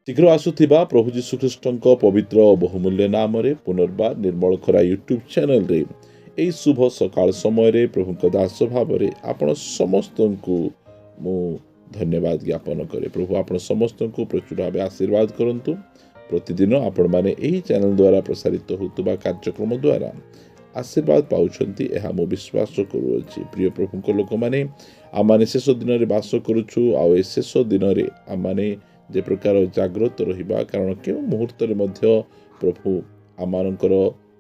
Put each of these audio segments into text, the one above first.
शीघ्र आसुथिबा प्रभु जीशुख्रीष्टଙ୍କ पवित्र बहुमूल्य नाम पुनर्बार निर्मल खरा यूट्यूब चैनल रे एई शुभ सकाळ समय रे प्रभु दास भाव रे आपण समस्त को मु धन्यवाद ज्ञापन करे। प्रभु आपण समस्त को प्रचुर भाव आशीर्वाद करंतु। प्रतिदिन आपण माने एही चैनल द्वारा प्रसारित होतुबा कार्यक्रम द्वारा आशीर्वाद पाउछंती एहा मो विश्वास करूअछि। प्रिय प्रभु लोक माने आमाने शेष दिन रे वास करूछु आ ए शेष दिन रे आमाने जे प्रकार जाग्रत रहिबा कारण केउ मुहूर्त रे मध्य प्रभु आमानकर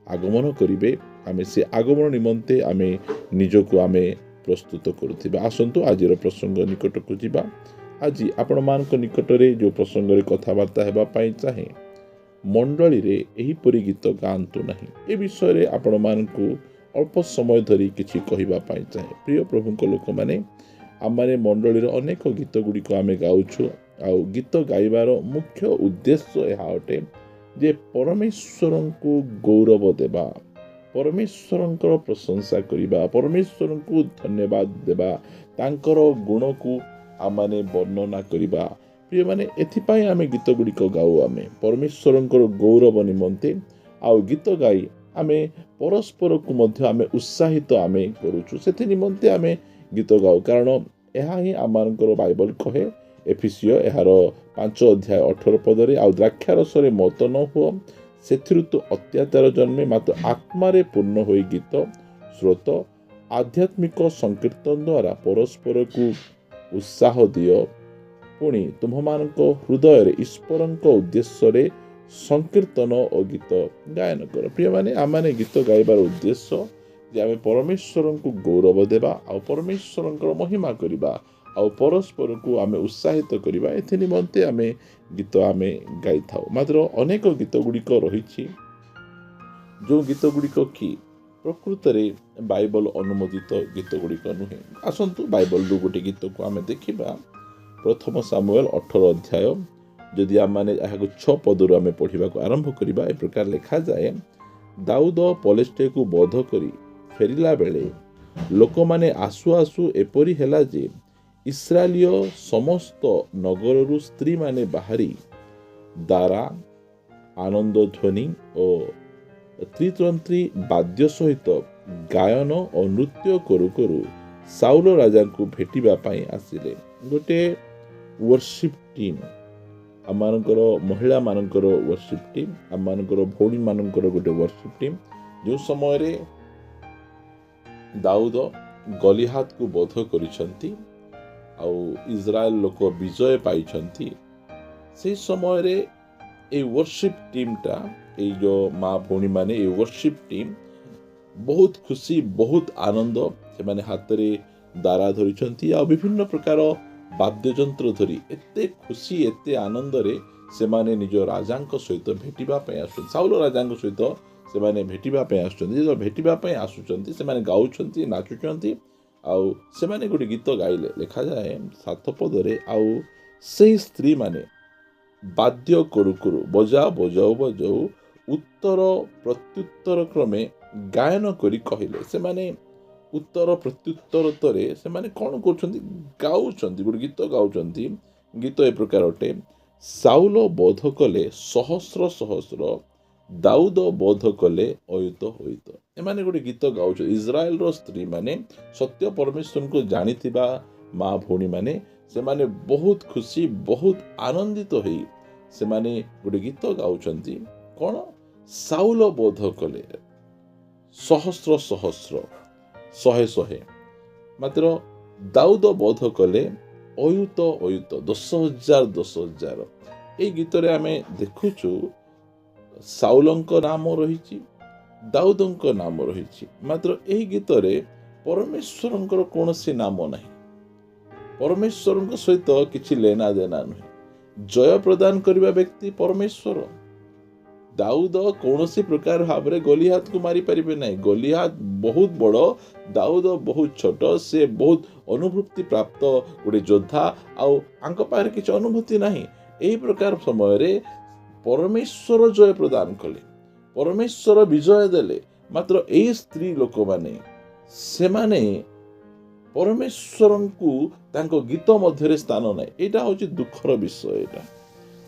आगमन करिवे आमे से आगमन निमंते आमे निजको आमे प्रस्तुत करुथिबा। आसंतु आजिर प्रसंग निकट को जिबा। आज आपण मानक निकट रे जो प्रसंग रे कथावार्ता हेबा पई चाहे मंडली रे एही परि गीत गांतु नाही ए विषय रे आपण मानकु अल्प समय धरी किछि कहिबा पई चाहे। प्रिय प्रभुक लोक माने आमाने मंडली रे अनेक गीत गुडी को आमे गाउछु आ गीत गाइबार मुख्य उद्देश्य यह अटे जे परमेश्वर को गौरव देबा, परमेश्वर प्रशंसा करिबा, परमेश्वर को धन्यवाद देबा, तांकर गुण को आमाने वर्णना करिबा। प्रिय माने एथिपाई आमे गीत गुड़िक गाऊ आमे परमेश्वर गौरव निमंते आ गीत गाई आमे परस्पर को मध्य आमे उत्साहित आमे करूछु सेथि निमंते आमे गीत गाऊ। कारण यह ही आमानकर बाइबल कहे एफिसियो एहार 5 अध्याय 18 पदरे आ द्राक्षारसरे मत न हुओ सेथिरु तो अत्याचार जन्मे मात्र आत्मारे पूर्ण होई गीत स्रोत आध्यात्मिक संकीर्तन द्वारा परस्पर को उत्साह दियो पुणी तुम्हानक हृदय रे ईश्वरक उद्देश्य रे संकीर्तन और गीत गायन कर। प्रिय माने आमाने गीत गाइबार उद्देश्य जे आमे परमेश्वर को गौरव देबा आ परमेश्वर महिमा करिबा आ परस्पर को आमे उत्साहित करिबा एथि निमंते आमे गीत आमे गाई थाउ। मात्र अनेक गीत गुड़िक रही जो गीत गुड़िक कि प्रकृत रे बाइबल अनुमोदित गीत गुड़िक नुहे। आसंतु बाइबल रु गोटे गीत को आमे देखिबा प्रथम सामुएल 18 अध्याय जदि आमाने एहाको 6 पदरु आमे पढ़िबा को आरंभ करिबा ए प्रकार लिखा जाए दाऊद पलेस्टे को बध करी फेरिला बेले लोक माने आसु आसु एपरी हेला जे इस्राएलिय समस्त नगररु स्त्री माने बाहरी दारा आनंद ध्वनि और त्रितंत्री वाद्य सहित गायन और नृत्य करू करू साउल राजा को भेटिबा पाई आसिले। गोटे वर्शिप टीम आमानकर महिला मानकर वर्शिप टीम आमानकर भौणी मानकर गोटे वर्शिप टीम जो समय रे दाऊद गलिहात को बध करिसंती आउ इज्राएल लोक विजय पाइछंती से समय रे ए वर्शिप टीम टा ए जो माँ भौणी माने ए वर्शिप टीम बहुत खुशी बहुत आनंद से माने हाथ रे दारा धरिछंती आ विभिन्न प्रकार वाद्य यंत्र धरी एते खुशी एते आनंद रे से माने निज राजांक सहित भेटिबा पय आसु साउल राजांक सहित से माने भेटिबा पय आसुचंती जो भेटिबा पय आसुचंती से माने गाउछंती नाचुचंती आउ से माने गोटे गीत गाइले लिखा जाए 7 पदरे आउ से स्त्री माने वाद्य करू करू बजाओ बजाओ बजाओ उत्तर प्रत्युत्तर क्रमे गायन करी कहिले से माने उत्तर प्रत्युत्तर तरे से माने कोन करछंती गाउछंती गोटे गीत गाउछंती गीत ए प्रकार अटे साउल बोध कले सहस्र सहस्र दाऊद बोध कले अयुत होइत एमाने गोटे गीत गाउछ इज्राएल रो स्त्री माने सत्य परमेश्वर को जानिथिबा माँ भौणी माने से माने बहुत खुशी बहुत आनंदित होई से माने गोटे गीत गाउछंती कोन साउल बोध कले सहस्र सहस्र शहे शहे मात्र दाऊद बोध कले अयुत अयुत 10,000 10,000 ए गीत रे आमे देखुछु साउलंक नाम रही दाऊदंक नाम रही मात्र एही गीत रे परमेश्वरंकर कोनोसी नाम नहीं परमेश्वर सहित किछि लेना देना नहीं जय प्रदान करबा व्यक्ति परमेश्वर दाऊद कौनसी प्रकार भाव रे गलिहात को मारी परिबे नहीं गलिहात बहुत बड़ दाऊद बहुत छोट से बहुत अनुभूति प्राप्त गोटे योद्धा आउ आंक पाखरे किछि अनुभूति नहीं एही प्रकार समय रे परमेश्वर जय प्रदान कले परमेश्वर विजय देले मात्र एही स्त्री लोक माने से माने परमेश्वर को तांको गीत मध्य स्थान ना यहाँ हूँ दुखर विषय। यहाँ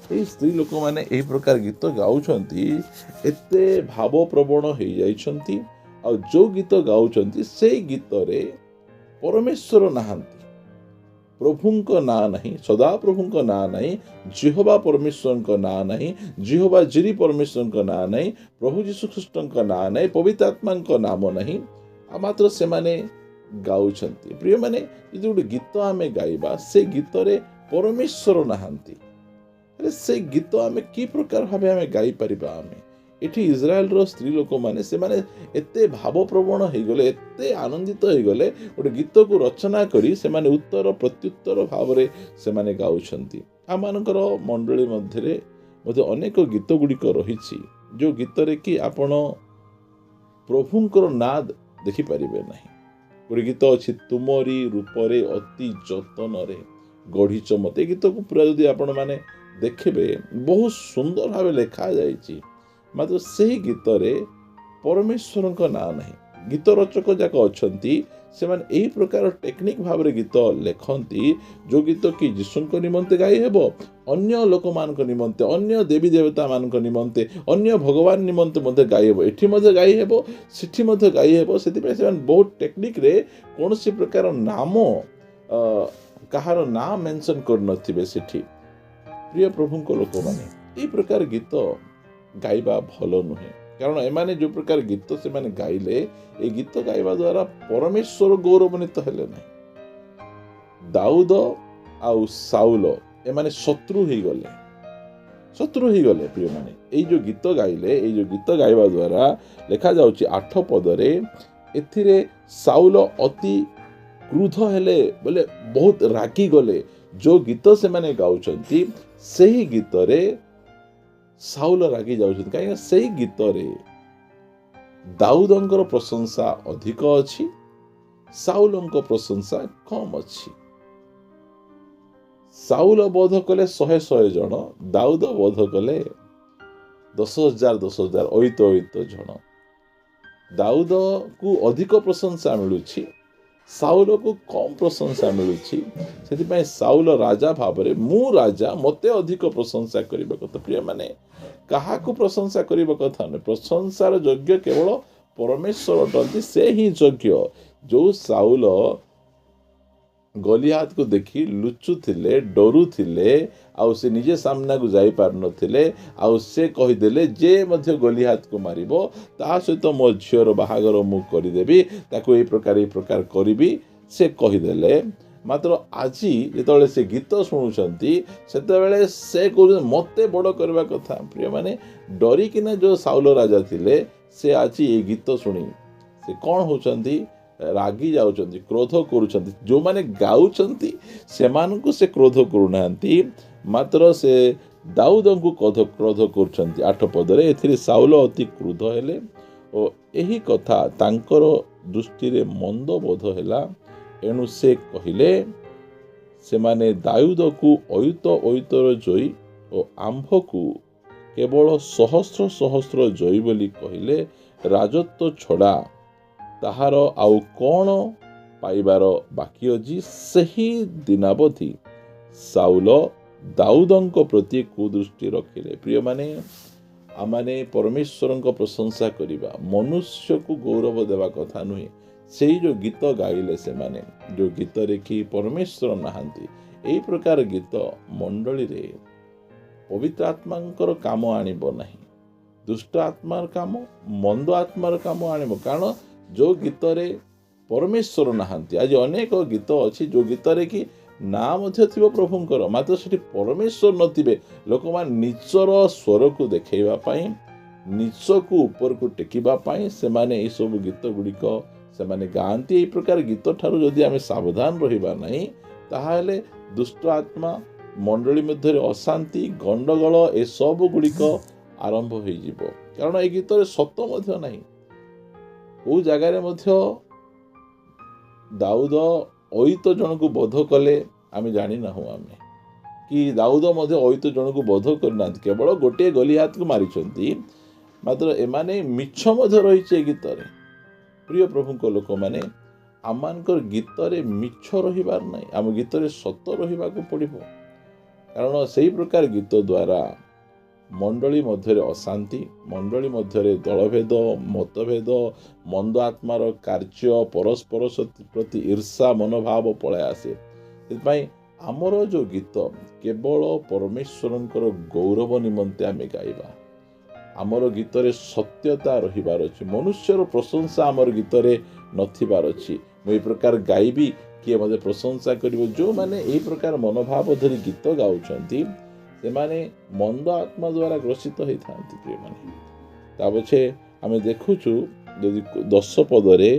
ଏଇ ସ୍ତ୍ରୀ ଲୋକମାନେ ଏହି ପ୍ରକାର ଗୀତ ଗାଉଛନ୍ତି, ଏତେ ଭାବପ୍ରବଣ ହେଇଯାଇଛନ୍ତି। ଆଉ ଯେଉଁ ଗୀତ ଗାଉଛନ୍ତି ସେଇ ଗୀତରେ ପରମେଶ୍ୱର ନାହାନ୍ତି, ପ୍ରଭୁଙ୍କ ନାଁ ନାହିଁ, ସଦାପ୍ରଭୁଙ୍କ ନାଁ ନାହିଁ, ଜିହୋବା ପରମେଶ୍ୱରଙ୍କ ନାଁ ନାହିଁ, ଜିହୋବା ଜିରି ପରମେଶ୍ୱରଙ୍କ ନାଁ ନାହିଁ, ପ୍ରଭୁ ଯୀଶୁଖ୍ରୀଷ୍ଟଙ୍କ ନାଁ ନାହିଁ, ପବିତ୍ର ଆତ୍ମାଙ୍କ ନାମ ନାହିଁ। ଆଉ ମାତ୍ର ସେମାନେ ଗାଉଛନ୍ତି। ପ୍ରିୟମାନେ, ଯଦି ଗୋଟେ ଗୀତ ଆମେ ଗାଇବା, ସେ ଗୀତରେ ପରମେଶ୍ୱର ନାହାନ୍ତି, ହେଲେ ସେ ଗୀତ ଆମେ କି ପ୍ରକାର ଭାବେ ଆମେ ଗାଇପାରିବା? ଏଠି ଇସ୍ରାଏଲର ସ୍ତ୍ରୀ ଲୋକମାନେ ସେମାନେ ଏତେ ଭାବପ୍ରବଣ ହେଇଗଲେ, ଏତେ ଆନନ୍ଦିତ ହେଇଗଲେ, ଗୋଟେ ଗୀତକୁ ରଚନା କରି ସେମାନେ ଉତ୍ତର ପ୍ରତ୍ୟୁତ୍ତର ଭାବରେ ସେମାନେ ଗାଉଛନ୍ତି। ଆମମାନଙ୍କର ମଣ୍ଡଳୀ ମଧ୍ୟରେ ମଧ୍ୟ ଅନେକ ଗୀତ ଗୁଡ଼ିକ ରହିଛି, ଯେଉଁ ଗୀତରେ କି ଆପଣ ପ୍ରଭୁଙ୍କର ନାଁ ଦେଖିପାରିବେ ନାହିଁ। ଗୋଟେ ଗୀତ ଅଛି, ତୁମରି ରୂପରେ ଅତି ଯତନରେ ଗଢ଼ିଛ ମତେ। ଏ ଗୀତକୁ ପୁରା ଯଦି ଆପଣମାନେ ଦେଖିବେ, ବହୁତ ସୁନ୍ଦର ଭାବେ ଲେଖାଯାଇଛି, ମାତ୍ର ସେହି ଗୀତରେ ପରମେଶ୍ୱରଙ୍କ ନାଁ ନାହିଁ। ଗୀତ ରଚକ ଯାକ ଅଛନ୍ତି, ସେମାନେ ଏହି ପ୍ରକାର ଟେକ୍ନିକ୍ ଭାବରେ ଗୀତ ଲେଖନ୍ତି, ଯେଉଁ ଗୀତ କି ଯୀଶୁଙ୍କ ନିମନ୍ତେ ଗାଇ ହେବ, ଅନ୍ୟ ଲୋକମାନଙ୍କ ନିମନ୍ତେ, ଅନ୍ୟ ଦେବୀ ଦେବତାମାନଙ୍କ ନିମନ୍ତେ, ଅନ୍ୟ ଭଗବାନ ନିମନ୍ତେ ମଧ୍ୟ ଗାଇ ହେବ। ଏଠି ମଧ୍ୟ ଗାଇ ହେବ, ସେଠି ମଧ୍ୟ ଗାଇ ହେବ। ସେଥିପାଇଁ ସେମାନେ ବହୁତ ଟେକ୍ନିକ୍ରେ କୌଣସି ପ୍ରକାର ନାମ, କାହାର ନାଁ ମେନସନ୍ କରିନଥିବେ ସେଠି। ପ୍ରିୟ ପ୍ରଭୁଙ୍କ ଲୋକମାନେ, ଏହି ପ୍ରକାର ଗୀତ ଗାଇବା ଭଲ ନୁହେଁ, କାରଣ ଏମାନେ ଯେଉଁ ପ୍ରକାର ଗୀତ ସେମାନେ ଗାଇଲେ, এই ଗୀତ ଗାଇବା ଦ୍ୱାରା ପରମେଶ୍ୱର ଗୌରବାନ୍ୱିତ ହେଲେ ନାହିଁ। ଦାଉଦ ଆଉ ସାଉଲ ଏମାନେ ଶତ୍ରୁ ହେଇଗଲେ। ପ୍ରିୟମାନେ, ଏଇ ଯେଉଁ ଗୀତ ଗାଇଲେ, ଏଇ ଯେଉଁ ଗୀତ ଗାଇବା ଦ୍ୱାରା ଲେଖାଯାଉଛି 8 ପଦରେ, ଏଥିରେ ସାଉଲ ଅତି କ୍ରୁଦ୍ଧ ହେଲେ, ବୋଲେ ବହୁତ ରାଗିଗଲେ। ଯେଉଁ ଗୀତ ସେମାନେ ଗାଉଛନ୍ତି, ସେହି ଗୀତରେ ସାଉଲ ରାଗି ଯାଉଛନ୍ତି, କାହିଁକିନା ସେଇ ଗୀତରେ ଦାଉଦଙ୍କର ପ୍ରଶଂସା ଅଧିକ ଅଛି, ସାଉଲଙ୍କ ପ୍ରଶଂସା କମ୍ ଅଛି। ସାଉଲ ବୋଧ କଲେ 100 ଜଣ, ଦାଉଦ ବୋଧ କଲେ 10,000 ଅୟୁତ ଜଣ। ଦାଉଦକୁ ଅଧିକ ପ୍ରଶଂସା ମିଳୁଛି, ସାଉଲକୁ କମ୍ ପ୍ରଶଂସା ମିଳୁଛି। ସେଥିପାଇଁ ସାଉଲ ରାଜା ଭାବରେ, ମୁଁ ରାଜା, ମୋତେ ଅଧିକ ପ୍ରଶଂସା କରିବା କଥା। ପ୍ରିୟମାନେ, କାହାକୁ ପ୍ରଶଂସା କରିବା କଥା ନୁହେଁ, ପ୍ରଶଂସାର ଯୋଗ୍ୟ କେବଳ ପରମେଶ୍ୱର ଅଟନ୍ତି, ସେ ହିଁ ଯୋଗ୍ୟ। ଯେଉଁ ସାଉଲ ଗଲିଆତକୁ ଦେଖି ଲୁଚୁଥିଲେ, ଡରୁଥିଲେ, ଆଉ ସେ ନିଜେ ସାମ୍ନାକୁ ଯାଇପାରୁନଥିଲେ, ଆଉ ସେ କହିଦେଲେ ଯେ ମଧ୍ୟ ଗଲିଆତକୁ ମାରିବ, ତା ସହିତ ମୋ ଝିଅର ବାହାଘର ମୁଁ କରିଦେବି, ତାକୁ এই ପ୍ରକାର କରିବି, ସେ କହିଦେଲେ। ମାତ୍ର ଆଜି ଯେତେବେଳେ ସେ ଗୀତ ଶୁଣୁଛନ୍ତି, ସେତେବେଳେ ସେ କହୁଛନ୍ତି ମୋତେ ବଡ଼ କରିବା କଥା। ପ୍ରିୟମାନେ, ଡରିକିନା ଯେଉଁ ସାଉଲ ରାଜା ଥିଲେ, ସେ ଆଜି এই ଗୀତ ଶୁଣି ସେ କ'ଣ ହେଉଛନ୍ତି? ରାଗି ଯାଉଛନ୍ତି, କ୍ରୋଧ କରୁଛନ୍ତି। ଯେଉଁମାନେ ଗାଉଛନ୍ତି ସେମାନଙ୍କୁ ସେ କ୍ରୋଧ କରୁନାହାନ୍ତି, ମାତ୍ର ସେ ଦାଉଦଙ୍କୁ କ୍ରୋଧ କରୁଛନ୍ତି। 8 ପଦରେ, ଏଥିରେ ସାଉଲ ଅତି କ୍ରୁଦ୍ଧ ହେଲେ ଓ ଏହି କଥା ତାଙ୍କର ଦୃଷ୍ଟିରେ ମନ୍ଦ ବୋଧ ହେଲା। ଏଣୁ ସେ କହିଲେ, ସେମାନେ ଦାଉଦକୁ ଅୟୁତର ଜୟୀ ଓ ଆମ୍ଭକୁ କେବଳ ସହସ୍ର ଜୟୀ ବୋଲି କହିଲେ। ରାଜତ୍ୱ ଛଡ଼ା ତାହାର ଆଉ କ'ଣ ପାଇବାର ବାକି ଅଛି? ସେହି ଦିନାବଧି ସାଉଲ ଦାଉଦଙ୍କ ପ୍ରତି କୁଦୃଷ୍ଟି ରଖିଲେ। ପ୍ରିୟମାନେ, ଆମମାନେ ପରମେଶ୍ୱରଙ୍କ ପ୍ରଶଂସା କରିବା, ମନୁଷ୍ୟକୁ ଗୌରବ ଦେବା କଥା ନୁହେଁ। ସେଇ ଯେଉଁ ଗୀତ ଗାଇଲେ ସେମାନେ, ଯେଉଁ ଗୀତରେ କି ପରମେଶ୍ୱର ନାହାନ୍ତି, ଏହି ପ୍ରକାର ଗୀତ ମଣ୍ଡଳୀରେ ପବିତ୍ର ଆତ୍ମାଙ୍କର କାମ ଆଣିବ ନାହିଁ, ଦୁଷ୍ଟ ଆତ୍ମାର କାମ, ମନ୍ଦ ଆତ୍ମାର କାମ ଆଣିବ। କାରଣ ଯେଉଁ ଗୀତରେ ପରମେଶ୍ୱର ନାହାନ୍ତି, ଆଜି ଅନେକ ଗୀତ ଅଛି ଯେଉଁ ଗୀତରେ କି ନାଁ ମଧ୍ୟ ଥିବ ପ୍ରଭୁଙ୍କର, ମାତ୍ର ସେଠି ପରମେଶ୍ୱର ନଥିବେ। ଲୋକମାନେ ନିଜର ସ୍ୱରକୁ ଦେଖାଇବା ପାଇଁ, ନିଜକୁ ଉପରକୁ ଟେକିବା ପାଇଁ ସେମାନେ ଏଇସବୁ ଗୀତ ଗୁଡ଼ିକ ସେମାନେ ଗାଆନ୍ତି। ଏହି ପ୍ରକାର ଗୀତ ଠାରୁ ଯଦି ଆମେ ସାବଧାନ ରହିବା ନାହିଁ, ତାହେଲେ ଦୁଷ୍ଟ ଆତ୍ମା, ମଣ୍ଡଳୀ ମଧ୍ୟରେ ଅଶାନ୍ତି, ଗଣ୍ଡଗୋଳ ଏସବୁ ଗୁଡ଼ିକ ଆରମ୍ଭ ହୋଇଯିବ। କାରଣ এই ଗୀତରେ ସତ ମଧ୍ୟ ନାହିଁ। କେଉଁ ଜାଗାରେ ମଧ୍ୟ ଦାଉଦ ଅୟୁତ ଜଣକୁ ବୋଧ କଲେ ଆମେ ଜାଣିନାହୁଁ, ଆମେ କି ଦାଉଦ ମଧ୍ୟ ଅୟୁତ ଜଣକୁ ବୋଧ କରିନାହାନ୍ତି, କେବଳ ଗୋଟିଏ ଗଲିଆତକୁ ମାରିଛନ୍ତି। ମାତ୍ର ଏମାନେ ମିଛ ମଧ୍ୟ ରହିଛି ଏ ଗୀତରେ। ପ୍ରିୟ ପ୍ରଭୁଙ୍କ ଲୋକମାନେ, ଆମମାନଙ୍କର ଗୀତରେ ମିଛ ରହିବାର ନାହିଁ, ଆମ ଗୀତରେ ସତ ରହିବାକୁ ପଡ଼ିବ। କାରଣ ସେହି ପ୍ରକାର ଗୀତ ଦ୍ୱାରା ମଣ୍ଡଳୀ ମଧ୍ୟରେ ଅଶାନ୍ତି, ମଣ୍ଡଳୀ ମଧ୍ୟରେ ଦଳଭେଦ, ମତଭେଦ, ମନ୍ଦ ଆତ୍ମାର କାର୍ଯ୍ୟ, ପରସ୍ପର ପ୍ରତି ଈର୍ଷା ମନୋଭାବ ପଳାଇ ଆସେ। ସେଥିପାଇଁ ଆମର ଯେଉଁ ଗୀତ କେବଳ ପରମେଶ୍ୱରଙ୍କର ଗୌରବ ନିମନ୍ତେ ଆମେ ଗାଇବା। ଆମର ଗୀତରେ ସତ୍ୟତା ରହିବାର ଅଛି। ମନୁଷ୍ୟର ପ୍ରଶଂସା ଆମର ଗୀତରେ ନଥିବାର ଅଛି। ମୁଁ ଏହି ପ୍ରକାର ଗାଇବି, କିଏ ମୋତେ ପ୍ରଶଂସା କରିବ। ଯେଉଁମାନେ ଏହି ପ୍ରକାର ମନୋଭାବ ଧରି ଗୀତ ଗାଉଛନ୍ତି ସେମାନେ ମନ୍ଦ ଆତ୍ମା ଦ୍ୱାରା ଗ୍ରସିତ ହୋଇଥାନ୍ତି। ପ୍ରିୟମାନେ, ତା ପଛେ ଆମେ ଦେଖୁଛୁ ଯଦି 10 ପଦରେ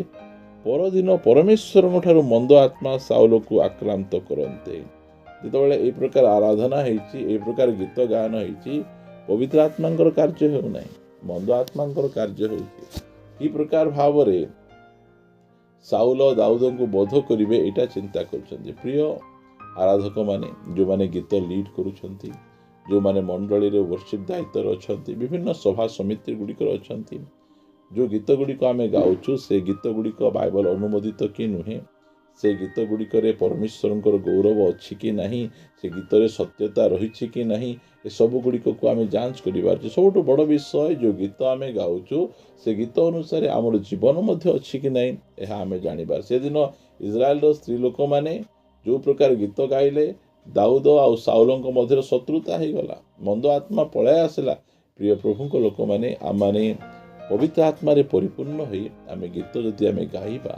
ପରଦିନ ପରମେଶ୍ୱରଙ୍କ ଠାରୁ ମନ୍ଦ ଆତ୍ମା ସାଉଲକୁ ଆକ୍ରାନ୍ତ କରନ୍ତେ। ଯେତେବେଳେ ଏହି ପ୍ରକାର ଆରାଧନା ହେଇଛି, ଏହି ପ୍ରକାର ଗୀତ ଗାୟନ ହେଇଛି, ପବିତ୍ର ଆତ୍ମାଙ୍କର କାର୍ଯ୍ୟ ହେଉନାହିଁ, ମନ୍ଦ ଆତ୍ମାଙ୍କର କାର୍ଯ୍ୟ ହେଉଛି। କି ପ୍ରକାର ଭାବରେ ସାଉଲ ଦାଉଦଙ୍କୁ ବଧ କରିବେ ଏଇଟା ଚିନ୍ତା କରୁଛନ୍ତି। ପ୍ରିୟ ଆରାଧକମାନେ, ଯେଉଁମାନେ ଗୀତ ଲିଡ୍ କରୁଛନ୍ତି, ଯେଉଁମାନେ ମଣ୍ଡଳୀରେ ବର୍ଷିପ ଦାୟିତ୍ୱରେ ଅଛନ୍ତି, ବିଭିନ୍ନ ସଭା ସମିତି ଗୁଡ଼ିକରେ ଅଛନ୍ତି, ଯେଉଁ ଗୀତ ଗୁଡ଼ିକ ଆମେ ଗାଉଛୁ ସେ ଗୀତ ଗୁଡ଼ିକ ବାଇବଲ ଅନୁମୋଦିତ କି ନୁହେଁ, ସେ ଗୀତ ଗୁଡ଼ିକରେ ପରମେଶ୍ୱରଙ୍କର ଗୌରବ ଅଛି କି ନାହିଁ, ସେ ଗୀତରେ ସତ୍ୟତା ରହିଛି କି ନାହିଁ, ଏସବୁ ଗୁଡ଼ିକକୁ ଆମେ ଯାଞ୍ଚ କରିବାର ଅଛି। ସବୁଠୁ ବଡ଼ ବିଷୟ, ଯେଉଁ ଗୀତ ଆମେ ଗାଉଛୁ ସେ ଗୀତ ଅନୁସାରେ ଆମର ଜୀବନ ମଧ୍ୟ ଅଛି କି ନାହିଁ ଏହା ଆମେ ଜାଣିବାର। ସେଦିନ ଇସ୍ରାଏଲର ସ୍ତ୍ରୀ ଲୋକମାନେ ଯେଉଁ ପ୍ରକାର ଗୀତ ଗାଇଲେ, ଦାଉଦ ଆଉ ସାଉଲଙ୍କ ମଧ୍ୟରେ ଶତ୍ରୁତା ହେଇଗଲା, ମନ୍ଦ ଆତ୍ମା ପଳାଇ ଆସିଲା। ପ୍ରିୟ ପ୍ରଭୁଙ୍କ ଲୋକମାନେ, ଆମମାନେ ପବିତ୍ର ଆତ୍ମାରେ ପରିପୂର୍ଣ୍ଣ ହୋଇ ଆମେ ଗୀତ ଯଦି ଆମେ ଗାଇବା,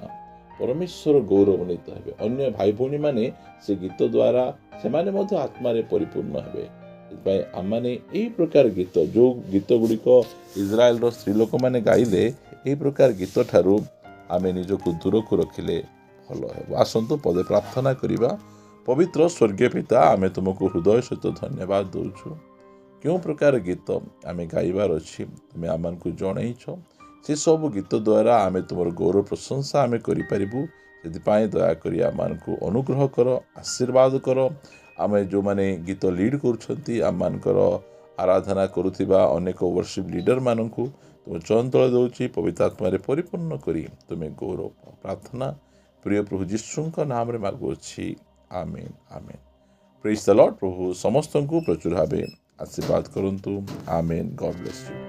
ପରମେଶ୍ୱର ଗୌରବାନ୍ୱିତ ହେବେ। ଅନ୍ୟ ଭାଇ ଭଉଣୀମାନେ ସେ ଗୀତ ଦ୍ୱାରା ସେମାନେ ମଧ୍ୟ ଆତ୍ମାରେ ପରିପୂର୍ଣ୍ଣ ହେବେ। ସେଥିପାଇଁ ଆମମାନେ ଏହି ପ୍ରକାର ଗୀତ, ଯେଉଁ ଗୀତ ଗୁଡ଼ିକ ଇସ୍ରାଏଲର ସ୍ତ୍ରୀ ଲୋକମାନେ ଗାଇଲେ, ଏହି ପ୍ରକାର ଗୀତ ଠାରୁ ଆମେ ନିଜକୁ ଦୂରକୁ ରଖିଲେ ଭଲ ହେବ। ଆସନ୍ତୁ ପଦେ ପ୍ରାର୍ଥନା କରିବା। ପବିତ୍ର ସ୍ୱର୍ଗୀୟ ପିତା, ଆମେ ତୁମକୁ ହୃଦୟ ସହିତ ଧନ୍ୟବାଦ ଦେଉଛୁ। କେଉଁ ପ୍ରକାର ଗୀତ ଆମେ ଗାଇବାର ଅଛି ତୁମେ ଆମମାନଙ୍କୁ ଜଣେଇଛ। ସେସବୁ ଗୀତ ଦ୍ୱାରା ଆମେ ତୁମର ଗୌରବ ପ୍ରଶଂସା ଆମେ କରିପାରିବୁ। ସେଥିପାଇଁ ଦୟାକରି ଆମମାନଙ୍କୁ ଅନୁଗ୍ରହ କର, ଆଶୀର୍ବାଦ କର। ଆମେ ଯେଉଁମାନେ ଗୀତ ଲିଡ୍ କରୁଛନ୍ତି, ଆମମାନଙ୍କର ଆରାଧନା କରୁଥିବା ଅନେକ ବର୍ଷିପ ଲିଡରମାନଙ୍କୁ ତୁମ ଚଞ୍ଚଳ ଦେଉଛି, ପବିତ୍ର ଆତ୍ମାରେ ପରିପୂର୍ଣ୍ଣ କରି ତୁମେ ଗୌରବ। ପ୍ରାର୍ଥନା ପ୍ରିୟ ପ୍ରଭୁ ଯୀଶୁଙ୍କ ନାମରେ ମାଗୁଅଛି, ଆମେନ୍ ଆମେନ୍। ପ୍ରେଜ୍ ଦ ଲର୍ଡ। ପ୍ରଭୁ ସମସ୍ତଙ୍କୁ ପ୍ରଚୁର ଭାବେ ଆଶୀର୍ବାଦ କରନ୍ତୁ। ଆମେନ୍। ଗଡ୍ ବ୍ଲେସ୍ ୟୁ।